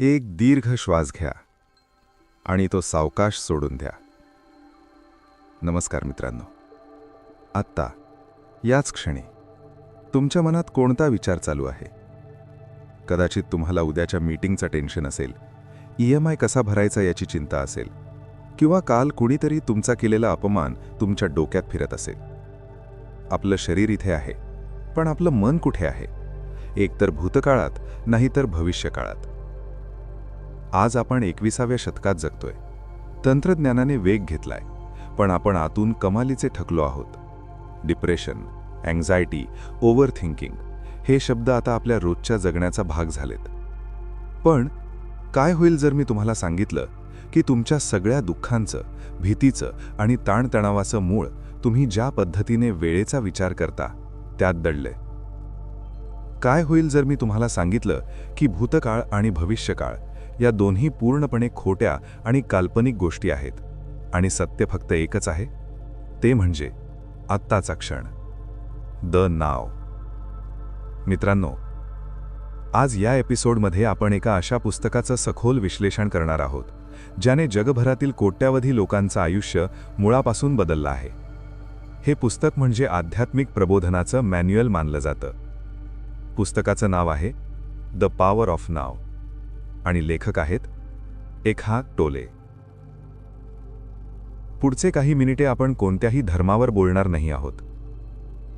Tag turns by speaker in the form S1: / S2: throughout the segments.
S1: एक दीर्घ श्वास घ्या आणि तो सावकाश सोडून द्या. नमस्कार मित्रांनो. आत्ता याच क्षणी तुमच्या मनात कोणता विचार चालू आहे? कदाचित तुम्हाला उद्याच्या मीटिंगचं टेन्शन असेल, EMI कसा भरायचा याची चिंता असेल, किंवा काल कुणीतरी तुमचा केलेला अपमान तुमच्या डोक्यात फिरत असेल. आपलं शरीर इथे आहे, पण आपलं मन कुठे आहे? एकतर भूतकाळात, नाहीतर भविष्यकाळात. आज आपण 21व्या शतकात जगतोय. तंत्रज्ञानाने वेग घेतलाय, पण आपण आतून कमालीचे थकलो आहोत. डिप्रेशन, अँक्झायटी, ओव्हर थिंकिंग हे शब्द आता आपल्या रोजच्या जगण्याचा भाग झालेत. पण काय होईल जर मी तुम्हाला सांगितलं की तुमच्या सगळ्या दुःखांचं, भीतीचं आणि ताणतणावाचं मूळ तुम्ही ज्या पद्धतीने वेळेचा विचार करता त्यात दडलंय? काय होईल जर मी तुम्हाला सांगितलं की भूतकाळ आणि भविष्यकाळ या दोन्ही पूर्णपणे खोट्या आणि काल्पनिक गोष्टी आहेत आणि सत्य फक्त एकच आहे, ते म्हणजे आत्ताचा क्षण, द नाव. मित्रांनो, आज या एपिसोडमध्ये आपण एका अशा पुस्तकाचं सखोल विश्लेषण करणार आहोत ज्याने जगभरातील कोट्यावधी लोकांचं आयुष्य मुळापासून बदललं आहे. हे पुस्तक म्हणजे आध्यात्मिक प्रबोधनाचं मॅन्युअल मानलं जातं. पुस्तकाचं नाव आहे द पॉवर ऑफ नाव आणि लेखक आहेत एखार्ट टोले. पुढचे काही मिनिटे आपण कोणत्याही धर्मावर बोलणार नाही आहोत.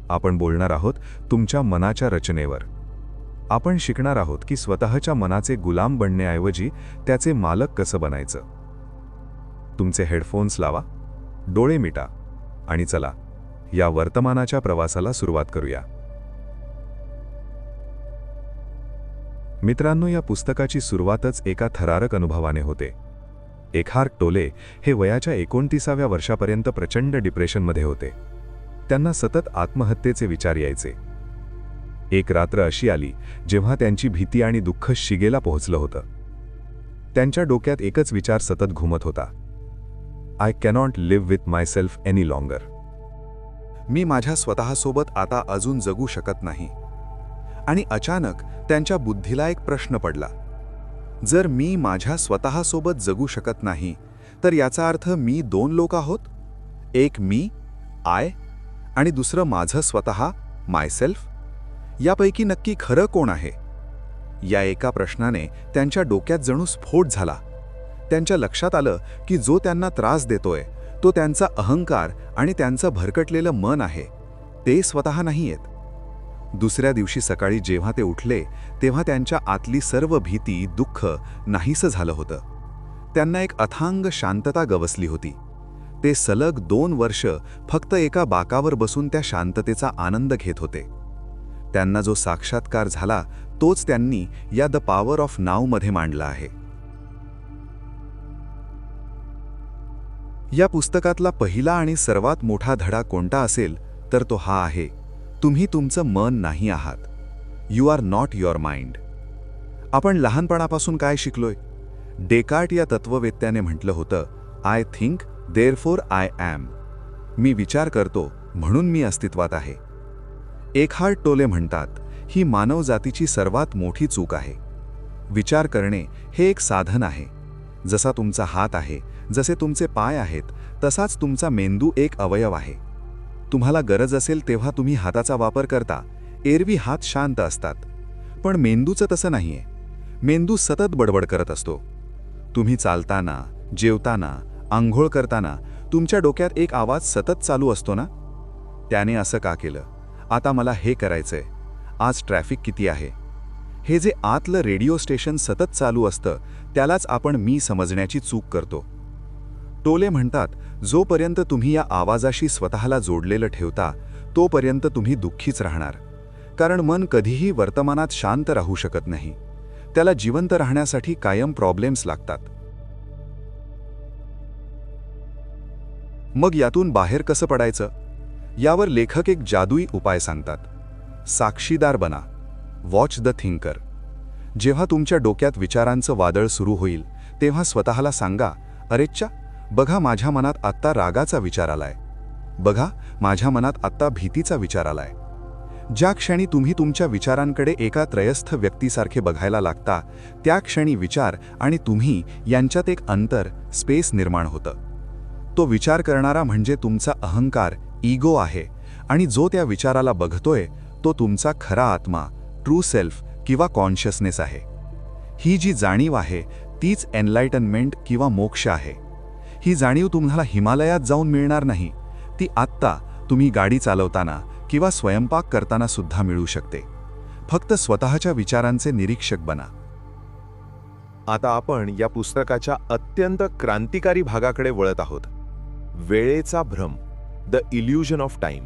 S1: आपण बोलणार आहोत तुमच्या मनाच्या रचनेवर. आपण शिकणार आहोत की स्वतःच्या मनाचे गुलाम बनण्याऐवजी त्याचे मालक कसं बनायचं. तुमचे हेडफोन्स लावा, डोळे मिटा आणि चला या वर्तमानाच्या प्रवासाला सुरुवात करूया. मित्रांनो, या पुस्तकाची सुरुवातच एका थरारक अनुभवाने होते. एखार्ट टोले हे वयाच्या 29व्या वर्षापर्यंत प्रचंड डिप्रेशनमध्ये होते. त्यांना सतत आत्महत्येचे विचार यायचे. एक रात्र अशी आली जेव्हा त्यांची भीती आणि दुःख शिगेला पोहोचलं होतं. त्यांच्या डोक्यात एकच विचार सतत घुमत होता: I cannot live with myself any longer. मी माझ्या स्वतःसोबत आता अजून जगू शकत नाही. आणि अचानक त्यांच्या बुद्धीला एक प्रश्न पडला: जर मी माझ्या स्वतःसोबत जगू शकत नाही, तर याचा अर्थ मी दोन लोक आहोत. एक मी, आय, आणि दुसरं माझं स्वतः, मायसेल्फ. यापैकी नक्की खरं कोण आहे? या एका प्रश्नाने त्यांच्या डोक्यात जणू स्फोट झाला. त्यांच्या लक्षात आलं की जो त्यांना त्रास देतोय तो त्यांचा अहंकार आणि त्यांचं भरकटलेलं मन आहे, ते स्वतः नाहीयेत. दुसऱ्या दिवशी सकाळी जेव्हा ते उठले तेव्हा त्यांच्या आतली सर्व भीती, दुःख नाहीसं झालं होतं. त्यांना एक अथांग शांतता गवसली होती. ते सलग 2 वर्ष फक्त एका बाकावर बसून त्या शांततेचा आनंद घेत होते. त्यांना जो साक्षात्कार झाला तोच त्यांनी या द पॉवर ऑफ नाव मध्ये मांडला आहे. या पुस्तकातला पहिला आणि सर्वात मोठा धडा कोणता असेल तर तो हा आहे: तुम्ही तुमचं मन नाही आहात. You are not your mind. आपण लहानपणापासून काय शिकलोय? डेकार्ट या तत्ववेत्त्याने म्हटलं होतं, I think therefore I am. मी विचार करतो म्हणून मी अस्तित्वात आहे. एखार्ट टोले म्हणतात, ही मानवजातीची सर्वात मोठी चूक आहे. विचार करणे हे एक साधन आहे. जसा तुमचा हात आहे, जसे तुमचे पाय आहेत, तसाच तुमचा मेंदू एक अवयव आहे. तुम्हाला गरज असेल तेव्हा तुम्ही हाताचा वापर करता. एरवी हात शांत असतात. पण मेंदूचं तसं नाहीये. मेंदू सतत बडबड करत असतो. तुम्ही चालताना, जेवताना, आंघोळ करताना तुमच्या डोक्यात एक आवाज सतत चालू असतो ना? त्याने असं का केलं? आता मला हे करायचंय. आज ट्रॅफिक किती आहे? हे जे आतलं रेडिओ स्टेशन सतत चालू असतं त्यालाच आपण मी समजण्याची चूक करतो. टोले म्हणतात, जोपर्यंत तुम्ही या आवाजाशी स्वतःला जोडलेलं ठेवता तोपर्यंत तुम्ही दुःखीच राहणार. कारण मन कधीही वर्तमानात शांत राहू शकत नाही. त्याला जिवंत राहण्यासाठी कायम प्रॉब्लेम्स लागतात. मग यातून बाहेर कसं पडायचं? यावर लेखक एक जादुई उपाय सांगतात. साक्षीदार बना. Watch the thinker. जेव्हा तुमच्या डोक्यात विचारांचं वादळ सुरू होईल तेव्हा स्वतःला सांगा, अरेच्चा, बघा माझ्या मनात आत्ता रागाचा विचार आलाय. बघा माझ्या मनात आत्ता भीतीचा विचार आलाय. ज्या क्षणी तुम्ही तुमच्या विचारांकडे एका त्रयस्थ व्यक्तीसारखे बघायला लागता, त्या क्षणी विचार आणि तुम्ही यांच्यात एक अंतर, स्पेस निर्माण होतं. तो विचार करणारा म्हणजे तुमचा अहंकार, इगो आहे, आणि जो त्या विचाराला बघतोय तो तुमचा खरा आत्मा, ट्रू सेल्फ किंवा कॉन्शियसनेस आहे. ही जी जाणीव आहे तीच एनलाइटनमेंट किंवा मोक्ष आहे. ही जाणीव तुम्हाला हिमालयात जाऊन मिळणार नाही, ती आत्ता तुम्ही गाडी चालवताना किंवा स्वयंपाक करताना सुद्धा मिळू शकते. फक्त स्वतःच्या विचारांचे निरीक्षक बना.
S2: आता आपण या पुस्तकाच्या अत्यंत क्रांतिकारी भागाकडे वळत आहोत. वेळेचा भ्रम, द इल्युजन ऑफ टाइम.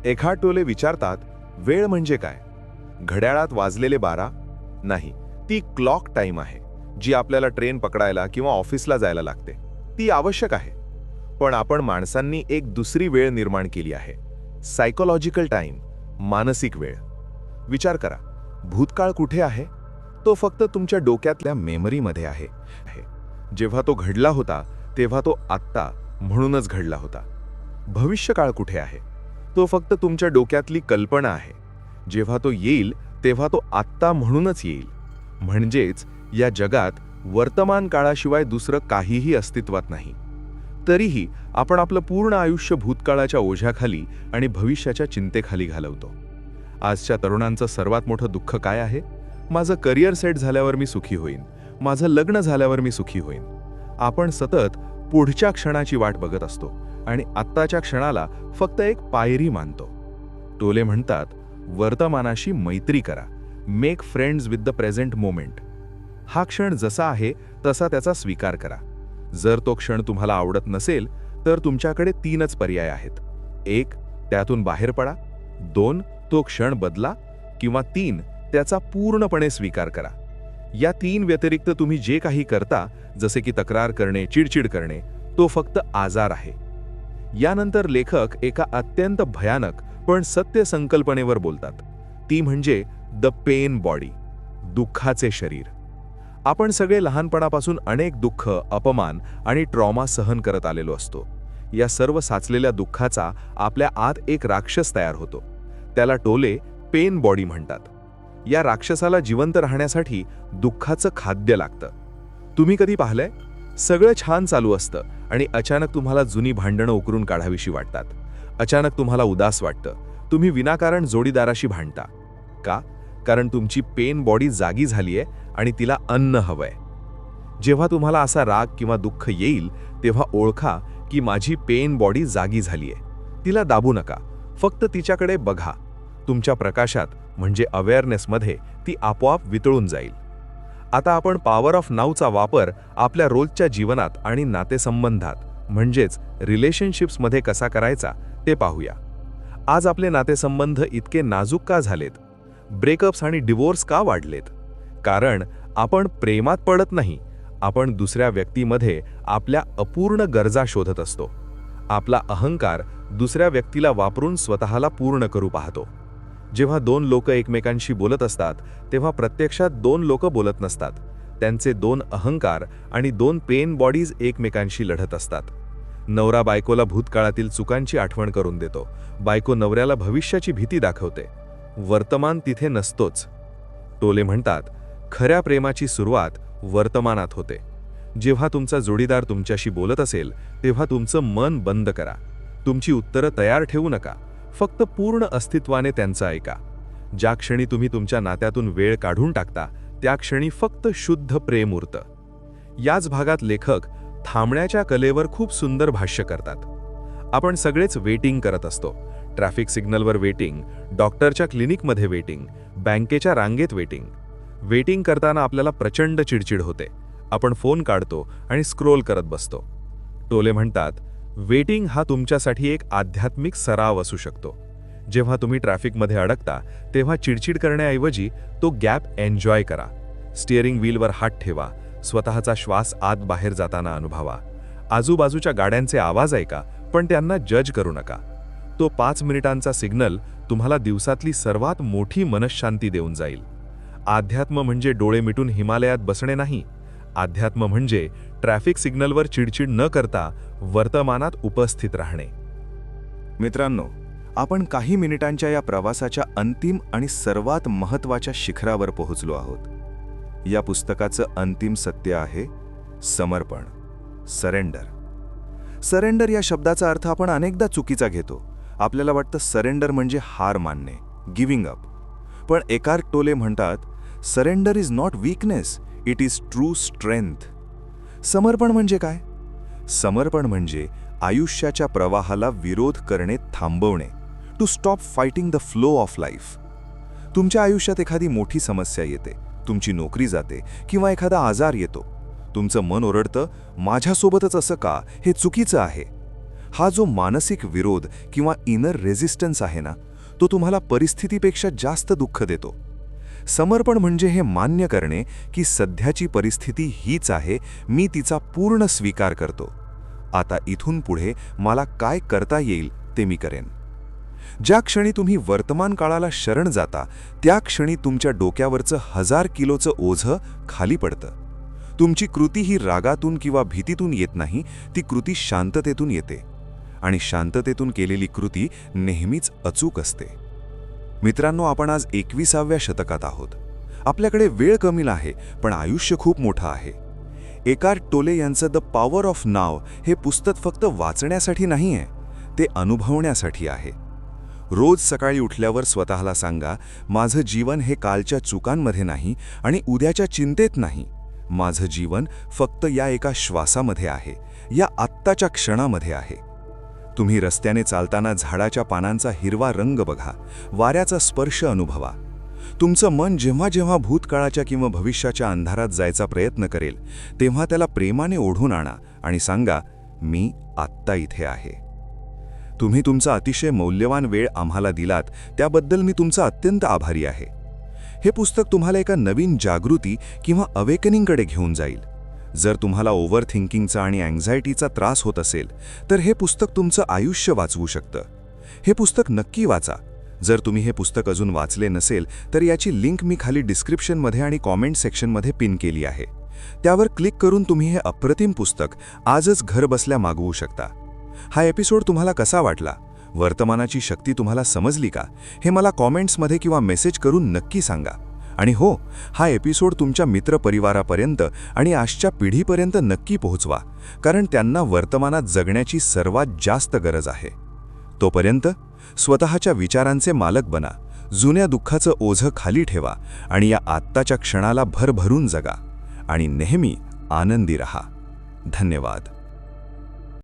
S2: एखाद टोले विचारतात, वेळ म्हणजे काय? घड्याळात वाजलेले 12? नाही, ती क्लॉक टाइम आहे, जी आपल्याला ट्रेन पकडायला किंवा ऑफिसला जायला लागते. ती आवश्यक आहे. पण आपण माणसांनी एक दुसरी वेळ निर्माण केली आहे, सायकोलॉजिकल टाइम, मानसिक वेळ. विचार करा, भूतकाळ कुठे आहे? तो फक्त तुमच्या डोक्यातल्या मेमरीमध्ये आहे. जेव्हा तो घडला होता तेव्हा तो आत्ता म्हणूनच घडला होता. भविष्यकाळ कुठे आहे? तो फक्त तुमच्या डोक्यातली कल्पना आहे. जेव्हा तो येईल तेव्हा तो आत्ता म्हणूनच येईल. म्हणजेच या जगात वर्तमान काळाशिवाय दुसरं काहीही अस्तित्वात नाही. तरीही आपण आपलं पूर्ण आयुष्य भूतकाळाच्या ओझ्याखाली आणि भविष्याच्या चिंतेखाली घालवतो. आजच्या तरुणांचं सर्वात मोठं दुःख काय आहे? माझं करिअर सेट झाल्यावर मी सुखी होईन, माझं लग्न झाल्यावर मी सुखी होईन. आपण सतत पुढच्या क्षणाची वाट बघत असतो आणि आत्ताच्या क्षणाला फक्त एक पायरी मानतो. टोले म्हणतात, वर्तमानाशी मैत्री करा, make friends with the present moment. हा क्षण जसा आहे तसा त्याचा स्वीकार करा. जर तो क्षण तुम्हाला आवडत नसेल तर तुमच्याकडे 3च पर्याय आहेत. 1, त्यातून बाहेर पडा. 2, तो क्षण बदला. किंवा 3, त्याचा पूर्णपणे स्वीकार करा. या 3 व्यतिरिक्त तुम्ही जे काही करता, जसे की तक्रार करणे, चिडचिड करणे, तो फक्त आजार आहे. यानंतर लेखक एका अत्यंत भयानक पण सत्य संकल्पनेवर बोलतात. ती म्हणजे द पेन बॉडी, दुःखाचे शरीर. आपण सगळे लहानपणापासून अनेक दुःख, अपमान आणि ट्रॉमा सहन करत आलेलो असतो. या सर्व साचलेल्या दुःखाचा आपल्या आत एक राक्षस तयार होतो. त्याला टोले पेन बॉडी म्हणतात. या राक्षसाला जिवंत राहण्यासाठी दुःखाचं खाद्य लागतं. तुम्ही कधी पाहिलंय? सगळं छान चालू असतं आणि अचानक तुम्हाला जुनी भांडणं उकरून काढावीशी वाटतात. अचानक तुम्हाला उदास वाटतं. तुम्ही विनाकारण जोडीदाराशी भांडता. का? कारण तुमची पेन बॉडी जागी झालीये आणि तिला अन्न हवंय. जेव्हा तुम्हाला असा राग किंवा दुःख येईल तेव्हा ओळखा की माझी पेन बॉडी जागी झालीये. तिला दाबू नका, फक्त तिच्याकडे बघा. तुमच्या प्रकाशात म्हणजे अवेअरनेसमध्ये ती आपोआप वितळून जाईल. आता आपण पॉवर ऑफ नाऊचा वापर आपल्या रोजच्या जीवनात आणि नातेसंबंधात म्हणजेच रिलेशनशिप्समध्ये कसा करायचा ते पाहूया. आज आपले नातेसंबंध इतके नाजूक का झालेत? ब्रेकअप्स आणि डिवोर्स का वाढलेत? कारण आपण प्रेमात पडत नाही, आपण दुसऱ्या व्यक्तीमध्ये आपल्या अपूर्ण गरजा शोधत असतो. आपला अहंकार दुसऱ्या व्यक्तीला वापरून स्वतःला पूर्ण करू पाहतो. जेव्हा 2 लोक एकमेकांशी बोलत असतात तेव्हा प्रत्यक्षात 2 लोक बोलत नसतात. त्यांचे 2 अहंकार आणि 2 पेन बॉडीज एकमेकांशी लढत असतात. नवरा बायकोला भूतकाळातील चुकांची आठवण करून देतो. बायको नवऱ्याला भविष्याची भीती दाखवते. वर्तमान तिथे नसतोच. टोले म्हणतात, खऱ्या प्रेमाची सुरुवात वर्तमानात होते. जेव्हा तुमचा जोडीदार तुमच्याशी बोलत असेल तेव्हा तुमचं मन बंद करा. तुमची उत्तरं तयार ठेवू नका. फक्त पूर्ण अस्तित्वाने त्यांचं ऐका. ज्या क्षणी तुम्ही तुमच्या नात्यातून वेळ काढून टाकता त्या क्षणी फक्त शुद्ध प्रेम उरतं. याच भागात लेखक थांबण्याच्या कलेवर खूप सुंदर भाष्य करतात. आपण सगळेच वेटिंग करत असतो. ट्रॅफिक सिग्नलवर वेटिंग, डॉक्टरच्या क्लिनिकमध्ये वेटिंग, बँकेच्या रांगेत वेटिंग. वेटिंग करताना आपल्याला प्रचंड चिडचिड होते. आपण फोन काढतो आणि स्क्रोल करत बसतो. टोले म्हणतात, वेटिंग हा तुमच्यासाठी एक आध्यात्मिक सराव असू शकतो. जेव्हा तुम्ही ट्रॅफिकमध्ये अडकता तेव्हा चिडचिड करण्याऐवजी तो गॅप एन्जॉय करा. स्टिअरिंग व्हीलवर हात ठेवा. स्वतःचा श्वास आत बाहेर जाताना अनुभवा. आजूबाजूच्या गाड्यांचे आवाज ऐका, पण त्यांना जज करू नका. तो 5 मिनिटांचा सिग्नल तुम्हाला दिवसातली सर्वात मोठी मनःशांती देऊन जाईल. आध्यात्म म्हणजे डोळे मिटून हिमालयात बसणे नाही. आध्यात्म म्हणजे ट्रॅफिक सिग्नलवर चिडचिड न करता वर्तमानात उपस्थित राहणे.
S1: मित्रांनो, आपण काही मिनिटांच्या या प्रवासाच्या अंतिम आणि सर्वात महत्त्वाच्या शिखरावर पोहोचलो आहोत. या पुस्तकाचं अंतिम सत्य आहे समर्पण, सरेंडर. सरेंडर या शब्दाचा अर्थ आपण अनेकदा चुकीचा घेतो. आपल्याला वाटतं सरेंडर म्हणजे हार मानणे, गिव्हिंग अप. पण एकार्ट टोले म्हणतात, surrender is not weakness, it is true strength. समर्पण म्हणजे काय? समर्पण म्हणजे आयुष्याच्या प्रवाहाला विरोध करणे थांबवणे, to stop fighting the flow of life. तुमच्या आयुष्यात एखादी मोठी समस्या येते, तुमची नोकरी जाते किंवा एखादा आजार येतो. तुमचं मन ओरडतं, माझ्यासोबतच असं का, हे चुकीचं आहे. हा जो मानसिक विरोध किंवा इनर रेझिस्टन्स आहे ना, तो तुम्हाला परिस्थितीपेक्षा जास्त दुःख देतो. समर्पण म्हणजे हे मान्य करणे की सध्याची परिस्थिती हीच आहे, मी तिचा पूर्ण स्वीकार करतो. आता इथून पुढे मला काय करता येईल ते मी करेन. ज्या क्षणी तुम्ही वर्तमान काळाला शरण जाता, त्या क्षणी तुमच्या डोक्यावरचं 1000 किलोचं ओझं खाली पडतं. तुमची कृती ही रागातून किंवा भीतीतून येत नाही, ती कृती शांततेतून येते. आणि शांततेतून केलेली कृती नेहमीच अचूक असते. मित्रांनो, आपण आज 21व्या शतकात आहोत. आपल्याकडे वेळ कमी आहे, पण आयुष्य खूप मोठं आहे. एकार्ट टोले यांचं द पॉवर ऑफ नाव हे पुस्तक फक्त वाचण्यासाठी नाही आहे, ते अनुभवण्यासाठी आहे. रोज सकाळी उठल्यावर स्वतःला सांगा, माझं जीवन हे कालच्या चुकांमध्ये नाही आणि उद्याच्या चिंतेत नाही. माझं जीवन फक्त या एका श्वासामध्ये आहे, या आत्ताच्या क्षणामध्ये आहे. तुम्ही रस्त्याने चालताना झाडाच्या पानांचा हिरवा रंग बघा, वाऱ्याचा स्पर्श अनुभवा. तुमचं मन जेव्हा जेव्हा भूतकाळाच्या किंवा भविष्याच्या अंधारात जायचा प्रयत्न करेल, तेव्हा त्याला प्रेमाने ओढून आणा आणि सांगा, मी आत्ता इथे आहे. तुम्ही तुमचा अतिशय मौल्यवान वेळ आम्हाला दिलात, त्याबद्दल मी तुमचा अत्यंत आभारी आहे. हे पुस्तक तुम्हाला एका नवीन जागृती किंवा अवेकनिंगकडे घेऊन जाईल. जर तुम्हाला ओव्हर थिंकिंगचा आणि अँक्झायटीचा त्रास होत असेल, तर हे पुस्तक तुमचं आयुष्य वाचवू शकतं. हे पुस्तक नक्की वाचा. जर तुम्ही हे पुस्तक अजून वाचले नसेल, तर याची लिंक मी खाली डिस्क्रिप्शनमध्ये आणि कॉमेंट सेक्शनमध्ये पिन केली आहे. त्यावर क्लिक करून तुम्ही हे अप्रतिम पुस्तक आजच घर बसल्या मागवू शकता. हा एपिसोड तुम्हाला कसा वाटला? वर्तमानाची शक्ती तुम्हाला समजली का? हे मला कॉमेंट्समध्ये किंवा मेसेज करून नक्की सांगा. आणि हो, हा एपिसोड तुमच्या मित्रपरिवारापर्यंत आणि आजच्या पिढीपर्यंत नक्की पोहोचवा, कारण त्यांना वर्तमानात जगण्याची सर्वात जास्त गरज आहे. तोपर्यंत स्वतःच्या विचारांचे मालक बना, जुन्या दुःखाचं ओझं खाली ठेवा आणि या आत्ताच्या क्षणाला भरभरून जगा आणि नेहमी आनंदी रहा. धन्यवाद.